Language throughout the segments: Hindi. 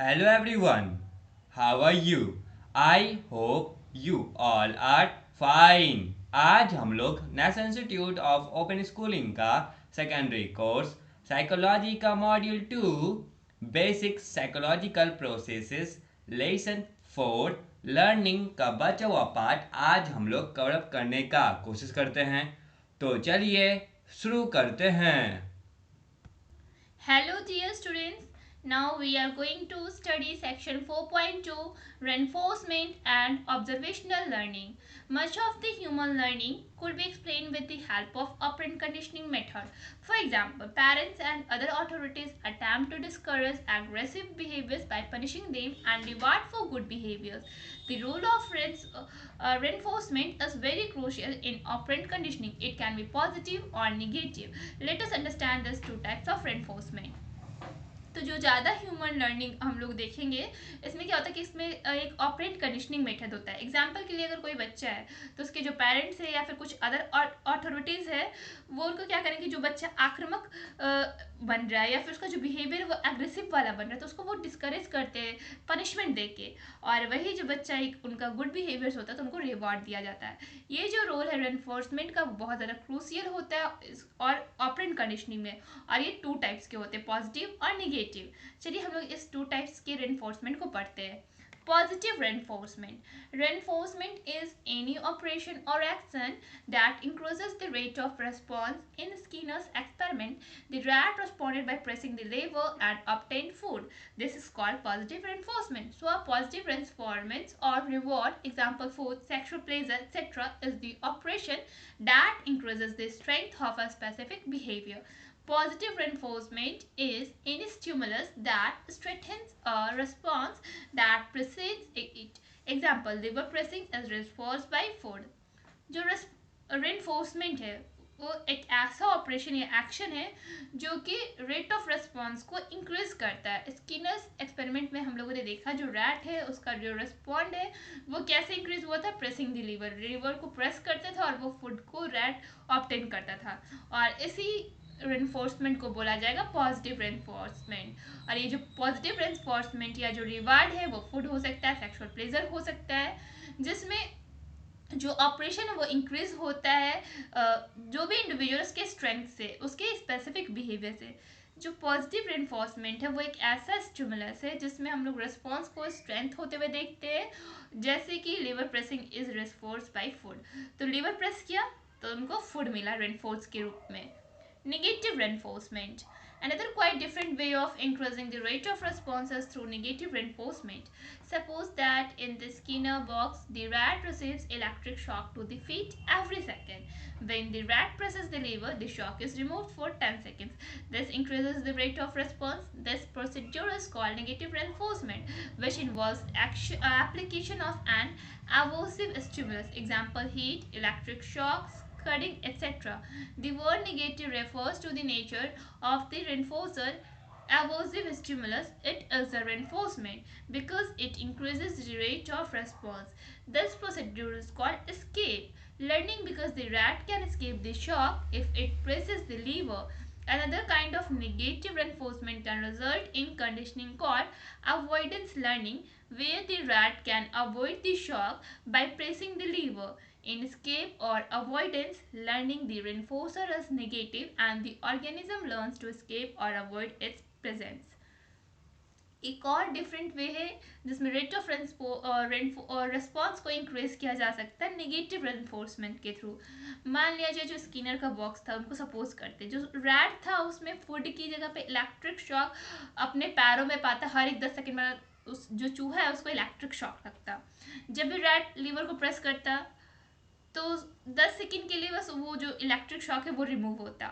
Hello everyone. How are you? I hope you all are fine. आज हम लोग national institute of open schooling का सेकेंडरी कोर्स साइकोलॉजी का module 2 basic psychological processes lesson 4 learning का बचा हुआ पार्ट आज हम लोग कवर अप करने का कोशिश करते हैं। तो चलिए शुरू करते हैं। Hello dear students, now we are going to study section 4.2 reinforcement and observational learning. Much of the human learning could be explained with the help of operant conditioning method. For example, parents and other authorities attempt to discourage aggressive behaviors by punishing them and reward for good behaviors. The role of reinforcement is very crucial in operant conditioning. It can be positive or negative. Let us understand these two types of reinforcement. तो जो ज़्यादा ह्यूमन लर्निंग हम लोग देखेंगे इसमें क्या होता है कि इसमें एक ऑपरेट कंडीशनिंग मेथड होता है। एग्जाम्पल के लिए अगर कोई बच्चा है तो उसके जो पेरेंट्स है या फिर कुछ अदर अथॉरिटीज़ है वो उनको क्या करेंगे, जो बच्चा आक्रामक बन रहा है या फिर उसका जो बिहेवियर वो एग्रेसिव वाला बन रहा है तो उसको वो डिस्करेज करते हैं पनिशमेंट दे के, और वही जो बच्चा एक उनका गुड बिहेवियर्स होता है तो उनको रिवॉर्ड दिया जाता है। ये जो रोल है रेनफोर्समेंट का बहुत ज़्यादा क्रूसियल होता है और ऑपरेंट कंडीशनिंग में, और ये टू टाइप्स के होते हैं, पॉजिटिव और निगेटिव। चलिए हम लोग इस टू टाइप्स के रेनफोर्समेंट को पढ़ते हैं। Positive reinforcement. Reinforcement is any operation or action that increases the rate of response. In Skinner's experiment, the rat responded by pressing the lever and obtained food. This is called positive reinforcement. So, a positive reinforcement or reward, example food, sexual pleasure, etc., is the operation that increases the strength of a specific behavior. Positive reinforcement is any stimulus that strengthens a response that precedes it. Example, liver pressing is reinforced by food. जो reinforcement है वो एक ऐसा ऑपरेशन या एक्शन है जो कि रेट ऑफ रिस्पॉन्स को इंक्रीज करता है। स्किनर्स एक्सपेरिमेंट में हम लोगों ने देखा जो रैट है उसका जो रिस्पॉन्ड है वो कैसे इंक्रीज हुआ था, प्रेसिंग द लीवर को प्रेस करता था और वो फूड को रैट ऑप्टेन करता था, और इसी रेनफोर्समेंट को बोला जाएगा पॉजिटिव रेनफोर्समेंट। और ये जो पॉजिटिव रेनफोर्समेंट या जो रिवार्ड है वो फूड हो सकता है, सेक्सुअल प्लेजर हो सकता है, जिसमें जो ऑपरेशन है वो इंक्रीज होता है जो भी इंडिविजुअल्स के स्ट्रेंथ से, उसके स्पेसिफिक बिहेवियर से। जो पॉजिटिव रेनफोर्समेंट है वो एक ऐसा स्टिमुलस है जिसमें हम लोग रिस्पॉन्स को स्ट्रेंथ होते हुए देखते हैं, जैसे कि lever pressing is reinforce by food. तो लिवर प्रेस किया तो उनको फूड मिला रेनफोर्स के रूप में। Negative reinforcement. Another quite different way of increasing the rate of responses through negative reinforcement. Suppose that in the Skinner box, the rat receives electric shock to the feet every second. When the rat presses the lever, the shock is removed for 10 seconds. This increases the rate of response. This procedure is called negative reinforcement, which involves application of an aversive stimulus. Example, heat, electric shocks, cutting, etc. The word negative refers to the nature of the reinforcer. Aversive stimulus, it is a reinforcement because it increases the rate of response. This procedure is called escape. Learning because the rat can escape the shock if it presses the lever. Another kind of negative reinforcement can result in conditioning called avoidance learning, where the rat can avoid the shock by pressing the lever. In escape or avoidance learning, the reinforcer is negative and the organism learns to escape or avoid its presence. एक और डिफरेंट वे है जिसमें रेट ऑफ रिस्पॉन्स को इंक्रीज किया जा सकता है नेगेटिव रेनफोर्समेंट के थ्रू। मान लिया जाए जो स्किनर का बॉक्स था उनको सपोज करते, जो रैट था उसमें फूड की जगह पे इलेक्ट्रिक शॉक अपने पैरों में पाता, हर एक 10 सेकेंड में उस जो चूहा है उसको इलेक्ट्रिक शॉक लगता। जब भी रैट लीवर को प्रेस करता तो 10 सेकेंड के लिए बस वो जो इलेक्ट्रिक शॉक है वो रिमूव होता।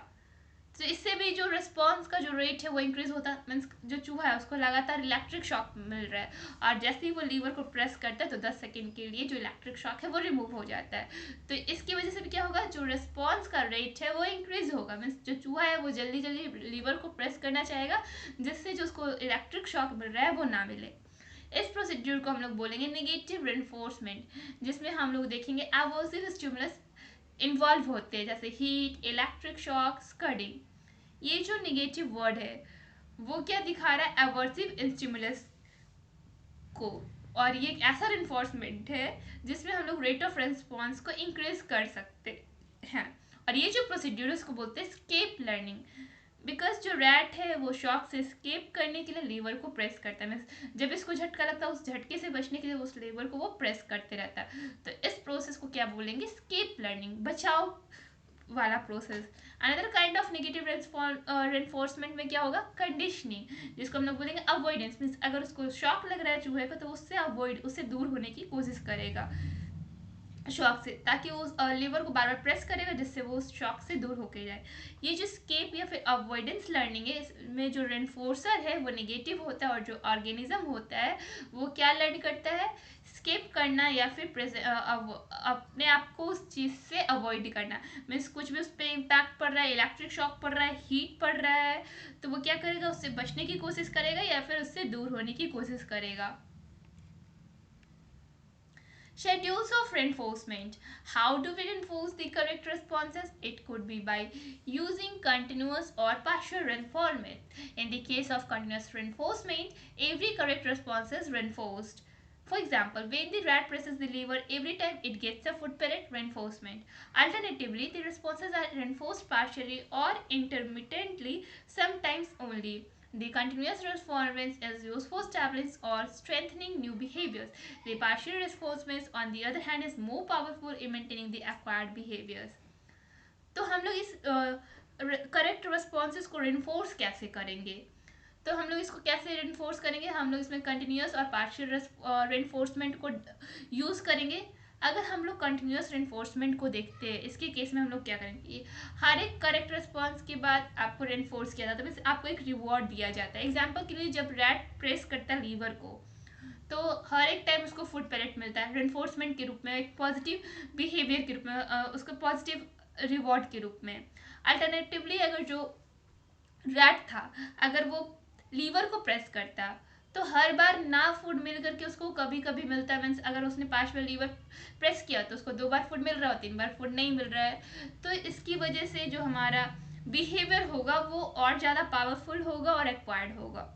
तो इससे भी जो रिस्पॉन्स का जो रेट है वो इंक्रीज होता, मीन्स जो चूहा है उसको लगातार इलेक्ट्रिक शॉक मिल रहा है, और जैसे ही वो लीवर को प्रेस करता है तो 10 सेकेंड के लिए जो इलेक्ट्रिक शॉक है वो रिमूव हो जाता है। तो इसकी वजह से भी क्या होगा, जो रिस्पॉन्स का रेट है वो इंक्रीज होगा, मीन्स जो चूहा है वो जल्दी जल्दी लीवर को प्रेस करना चाहेगा, जिससे जो उसको इलेक्ट्रिक शॉक मिल रहा है वो ना मिले। इस प्रोसीड्यूर को हम लोग बोलेंगे नेगेटिव रेनफोर्समेंट, जिसमें हम लोग देखेंगे एवर्सिव स्टिमुलस इन्वॉल्व होते हैं, जैसे हीट, इलेक्ट्रिक शॉक, स्कडिंग। ये जो निगेटिव वर्ड है वो क्या दिखा रहा है, एवर्सिव स्टिमुलस को, और ये एक ऐसा इन्फोर्समेंट है जिसमें हम लोग रेट ऑफ रेस्पॉन्स को इंक्रीज कर सकते हैं। और ये जो प्रोसीड्यूर है उसको बोलते हैं स्केप लर्निंग, बिकॉज जो रैट है वो शॉक से स्केप करने के लिए लीवर को प्रेस करता है। जब इसको झटका लगता है उस झटके से बचने के लिए उस लीवर को वो प्रेस करते रहता है। तो इस प्रोसेस को क्या बोलेंगे? स्केप लर्निंग, बचाव वाला process. Another kind of negative reinforcement में क्या होगा? कंडीशनिंग, जिसको हम लोग बोलेंगे अवॉइडेंस। मीन्स अगर उसको शॉक लग रहा है चूहे को तो उससे अवॉइड, उससे दूर होने की कोशिश करेगा शॉक से, ताकि वो लीवर को बार बार प्रेस करेगा जिससे वो उस शॉक से दूर होके जाए। ये जो स्केप या फिर अवॉइडेंस लर्निंग है, इसमें जो रेनफोर्सर है वो नेगेटिव होता है और जो ऑर्गेनिज्म होता है वो क्या लर्न करता है? स्केप करना या फिर अपने आप को उस चीज़ से अवॉइड करना। मीन्स कुछ भी उस पर इम्पैक्ट पड़ रहा है, इलेक्ट्रिक शॉक पड़ रहा है, हीट पड़ रहा है, तो वो क्या करेगा? उससे बचने की कोशिश करेगा या फिर उससे दूर होने की कोशिश करेगा। Schedules of reinforcement. How do we reinforce the correct responses? It could be by using continuous or partial reinforcement. In the case of continuous reinforcement, every correct response is reinforced. For example, when the rat presses the lever every time it gets a food pellet, reinforcement. Alternatively, the responses are reinforced partially or intermittently, sometimes only. The continuous reinforcement is used for establishing or strengthening new behaviors. The partial reinforcement, on the other hand, is more powerful in maintaining the acquired behaviors. तो हम लोग इस करेक्ट रिस्पॉन्सेज को रिन्फोर्स कैसे करेंगे? तो हम लोग इसको कैसे रिन्फोर्स करेंगे? हम लोग इसमें कंटिन्यूस और पार्शियल रिन्फोर्समेंट को यूज़ करेंगे। अगर हम लोग कंटिन्यूस रिन्फोर्समेंट को देखते हैं, इसके केस में हम लोग क्या करेंगे? हर एक करेक्ट रिस्पॉन्स के बाद आपको रिन्फोर्स किया जाता है, मीन्स आपको एक रिवॉर्ड दिया जाता है। एग्जाम्पल के लिए जब रैट प्रेस करता है लीवर को तो हर एक टाइम उसको फूड पैलेट मिलता है रिन्फोर्समेंट के रूप में, एक पॉजिटिव बिहेवियर के रूप में, उसको पॉजिटिव रिवॉर्ड के रूप में। अल्टरनेटिवली अगर जो रैट था अगर वो लीवर को प्रेस करता तो हर बार ना फूड मिल करके उसको कभी कभी मिलता है। मीन्स अगर उसने 5 बार लीवर प्रेस किया तो उसको 2 बार फूड मिल रहा है, 3 बार फूड नहीं मिल रहा है। तो इसकी वजह से जो हमारा बिहेवियर होगा वो और ज़्यादा पावरफुल होगा और एक्वायर्ड होगा।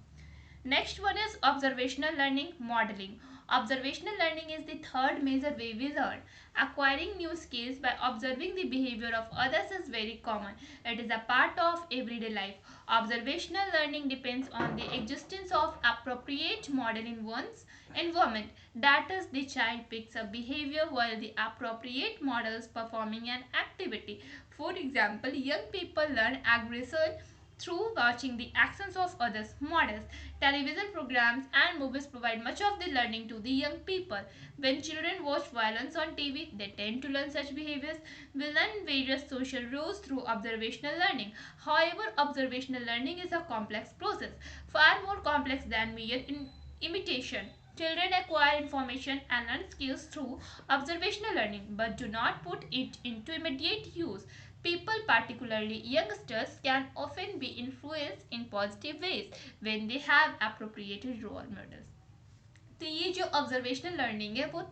Next one is observational learning modeling. Observational learning is the third major way we learn. Acquiring new skills by observing the behavior of others is very common. It is a part of everyday life. Observational learning depends on the existence of appropriate model in one's environment. That is, the child picks up behavior while the appropriate model is performing an activity. For example, young people learn aggression through watching the actions of others' models. Television programs and movies provide much of the learning to the young people. When children watch violence on TV, they tend to learn such behaviors. We learn various social rules through observational learning. However, observational learning is a complex process, far more complex than mere imitation. Children acquire information and learn skills through observational learning but do not put it into immediate use. People, particularly youngsters, can often be influenced in positive ways when they have appropriate role models. तो ये जो ऑब्जर्वेशनल लर्निंग है वो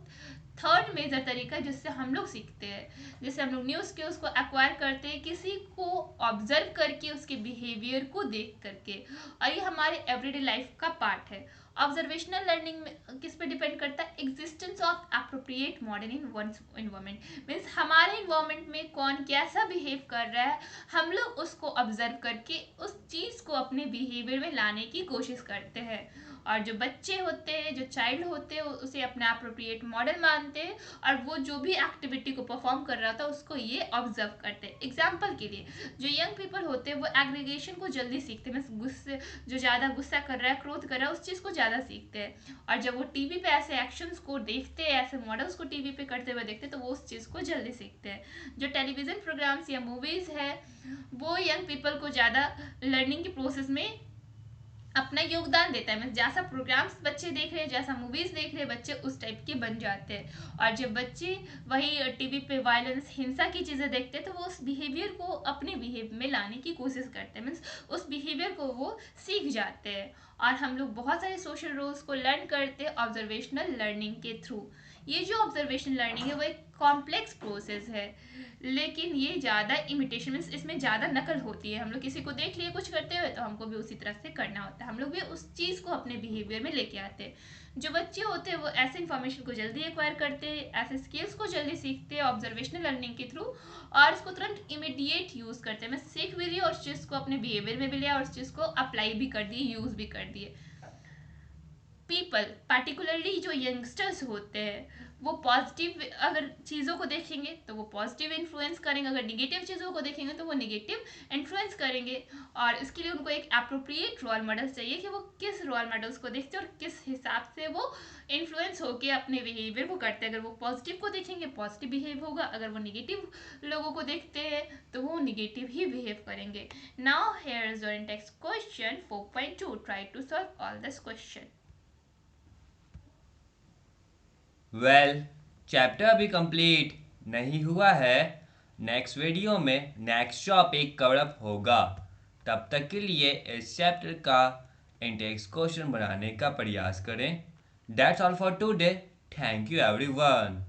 थर्ड मेजर तरीका है जिससे हम लोग सीखते हैं। जैसे हम लोग न्यू स्किल्स को एक्वायर करते हैं किसी को ऑब्जर्व करके, उसके बिहेवियर को देख करके, और ये हमारे एवरीडे लाइफ का पार्ट है। ऑब्जर्वेशनल लर्निंग में किस पे डिपेंड करता है? Existence of appropriate model in one environment. Means हमारे इन्वायरमेंट में कौन कैसा बिहेव कर रहा है, हम लोग उसको ऑब्जर्व करके उस चीज़ को अपने बिहेवियर में लाने की कोशिश करते हैं। और जो बच्चे होते हैं, जो चाइल्ड होते हैं, उसे अपना अप्रोप्रिएट मॉडल मानते हैं और वो जो भी एक्टिविटी को परफॉर्म कर रहा था उसको ये ऑब्जर्व करते हैं। एग्जाम्पल के लिए जो यंग पीपल होते हैं वो एग्रीगेशन को जल्दी सीखते हैं। मीन्स गुस्से, जो ज़्यादा गुस्सा कर रहा है, क्रोध कर रहा है, उस चीज़ को ज़्यादा सीखते हैं। और जब वो टीवी पे ऐसे एक्शंस को देखते हैं, ऐसे मॉडल्स को टीवी पे करते हुए देखते हैं, तो वो उस चीज़ को जल्दी सीखते हैं। जो टेलीविज़न प्रोग्राम्स या मूवीज़ है वो यंग पीपल को ज़्यादा लर्निंग के प्रोसेस में अपना योगदान देता है। मीन्स जैसा प्रोग्राम्स बच्चे देख रहे हैं, जैसा मूवीज देख रहे हैं, बच्चे उस टाइप के बन जाते हैं। और जब बच्चे वही टीवी पे वायलेंस, हिंसा की चीज़ें देखते हैं तो वो उस बिहेवियर को अपने बिहेव में लाने की कोशिश करते हैं। मीन्स उस बिहेवियर को वो सीख जाते हैं। और हम लोग बहुत सारे सोशल रूल्स को लर्न करते हैं ऑब्जर्वेशनल लर्निंग के थ्रू। ये जो ऑब्जर्वेशन लर्निंग है वो एक कॉम्प्लेक्स प्रोसेस है, लेकिन ये ज़्यादा इमिटेशन मीन्स इसमें ज़्यादा नकल होती है। हम लोग किसी को देख लिए कुछ करते हुए तो हमको भी उसी तरह से करना होता है, हम लोग भी उस चीज़ को अपने बिहेवियर में लेके आते हैं। जो बच्चे होते हैं वो ऐसे इन्फॉर्मेशन को जल्दी एक्वायर करते हैं, ऐसे स्किल्स को जल्दी सीखते हैं ऑब्जर्वेशनल लर्निंग के थ्रू, और इसको तुरंत इमीडिएट यूज़ करते हैं। मैं सीख भी रही हूँ और उस चीज़ को अपने बिहेवियर में भी लिया और उस चीज़ को अप्लाई भी कर दिए, यूज़ भी कर दिए। पीपल पार्टिकुलरली जो यंगस्टर्स होते हैं वो पॉजिटिव अगर चीज़ों को देखेंगे तो वो पॉजिटिव इन्फ्लुएंस करेंगे, अगर निगेटिव चीज़ों को देखेंगे तो वो निगेटिव इन्फ्लुएंस करेंगे। और इसके लिए उनको एक अप्रोप्रिएट रोल मॉडल चाहिए कि वो किस रोल मॉडल्स को देखते हैं और किस हिसाब से वो इन्फ्लुएंस होकर अपने बिहेवियर को करते हैं। अगर वो पॉजिटिव को देखेंगे पॉजिटिव बिहेव होगा, अगर वो निगेटिव लोगों को देखते हैं तो वो निगेटिव ही बिहेव करेंगे। Now here is your next question 4.2, try to solve all this question. Well, chapter अभी कंप्लीट नहीं हुआ है। नेक्स्ट वीडियो में नेक्स्ट टॉपिक कवर अप होगा। तब तक के लिए इस चैप्टर का इंटेक्स क्वेश्चन बनाने का प्रयास करें। That's all for today. Thank you everyone.